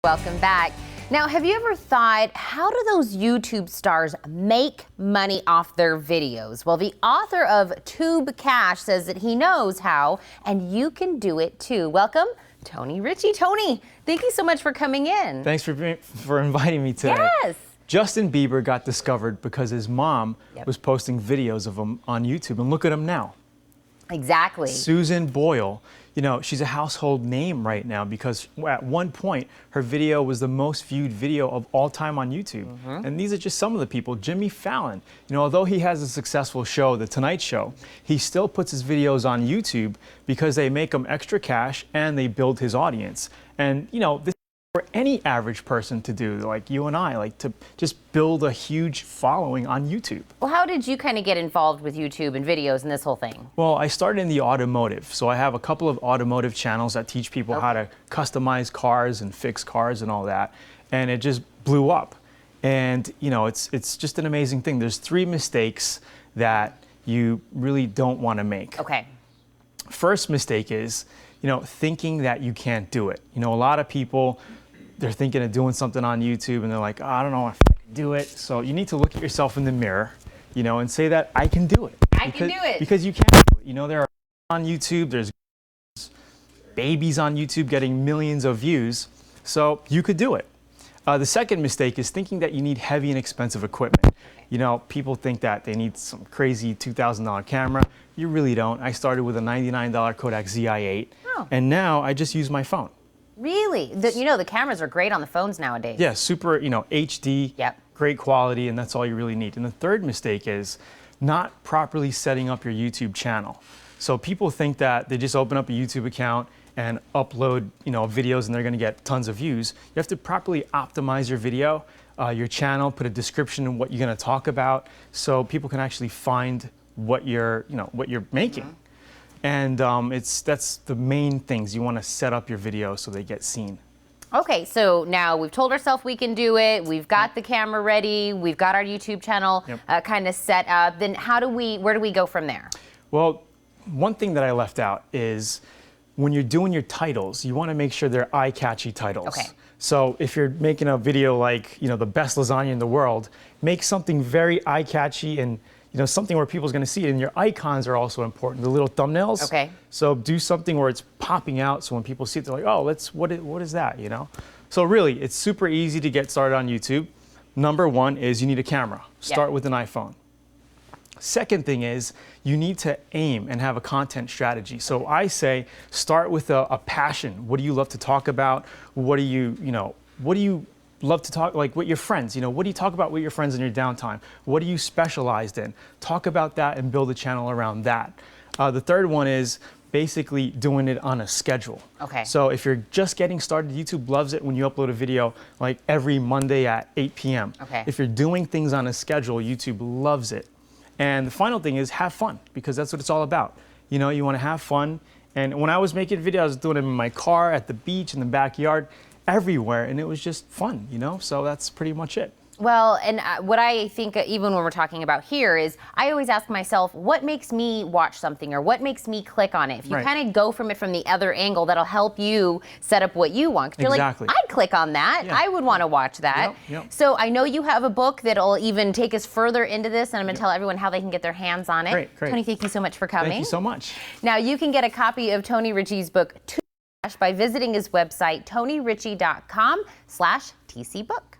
Welcome back. Now, have you ever thought, how do those YouTube stars make money off their videos? Well, the author of TubeCash says that he knows how, and you can do it too. Welcome, Tony Richie. Tony, thank you so much for coming in. Thanks for inviting me today. Yes. Justin Bieber got discovered because his mom was posting videos of him on YouTube, and look at him now. Exactly. Susan Boyle, you know, she's a household name right now because at one point her video was the most viewed video of all time on YouTube. And these are just some of the people. Jimmy Fallon, you know, although he has a successful show, The Tonight Show, he still puts his videos on YouTube because they make him extra cash and they build his audience. And, you know, this for any average person to do, like you and I, like to just build a huge following on YouTube. Well, how did you kind of get involved with YouTube and videos and this whole thing? Well, I started in the automotive. So I have a couple of automotive channels that teach people how to customize cars and fix cars and all that. And it just blew up. And, you know, it's just an amazing thing. There's 3 mistakes that you really don't want to make. Okay. First mistake is, you know, thinking that you can't do it. You know, a lot of people, they're thinking of doing something on YouTube and they're like, oh, I don't know if I can do it. So you need to look at yourself in the mirror, you know, and say that I can do it. I can do it. Because you can do it. You know, there are on YouTube, there's babies on YouTube getting millions of views. So you could do it. The second mistake is thinking that you need heavy and expensive equipment. You know, people think that they need some crazy $2,000 camera. You really don't. I started with a $99 Kodak ZI-8, and now I just use my phone. Really? You know, the cameras are great on the phones nowadays. Yeah, super, you know, HD, great quality, and that's all you really need. And the third mistake is not properly setting up your YouTube channel. So people think that they just open up a YouTube account and upload, you know, videos and they're gonna get tons of views. You have to properly optimize your video, your channel, put a description of what you're gonna talk about so people can actually find what you're, you know, what you're making. And that's the main things. You want to set up your video so they get seen. Okay, so now we've told ourselves we can do it. We've got the camera ready. We've got our YouTube channel kind of set up. Then where do we go from there? Well, one thing that I left out is when you're doing your titles, you want to make sure they're eye-catchy titles. Okay. So if you're making a video like, you know, the best lasagna in the world, make something very eye-catchy and, you know, something where people's going to see it. And your icons are also important, the little thumbnails. Okay. So do something where it's popping out so when people see it, they're like, oh, what is that, you know? So really, it's super easy to get started on YouTube. Number one is you need a camera. Start with an iPhone. Second thing is you need to aim and have a content strategy. So I say start with a passion. What do you love to talk about? What do you love to talk, like with your friends, you know, what do you talk about with your friends in your downtime? What are you specialized in? Talk about that and build a channel around that. The third one is basically doing it on a schedule. Okay. So if you're just getting started, YouTube loves it when you upload a video like every Monday at 8 p.m. Okay. If you're doing things on a schedule, YouTube loves it. And the final thing is have fun, because that's what it's all about. You know, you want to have fun. And when I was making videos, I was doing it in my car, at the beach, in the backyard, everywhere, and it was just fun, you know? So that's pretty much it. Well, and what I think, even when we're talking about here, is I always ask myself, what makes me watch something or what makes me click on it? If you kind of go from it from the other angle, that'll help you set up what you want. 'Cause you're like, I'd click on that. I would want to watch that. So I know you have a book that'll even take us further into this, and I'm going to tell everyone how they can get their hands on it. Great. Tony, thank you so much for coming. Thank you so much. Now, you can get a copy of Tony Richie's book, TubeCash, by visiting his website, tonyrichie.com/tcbook.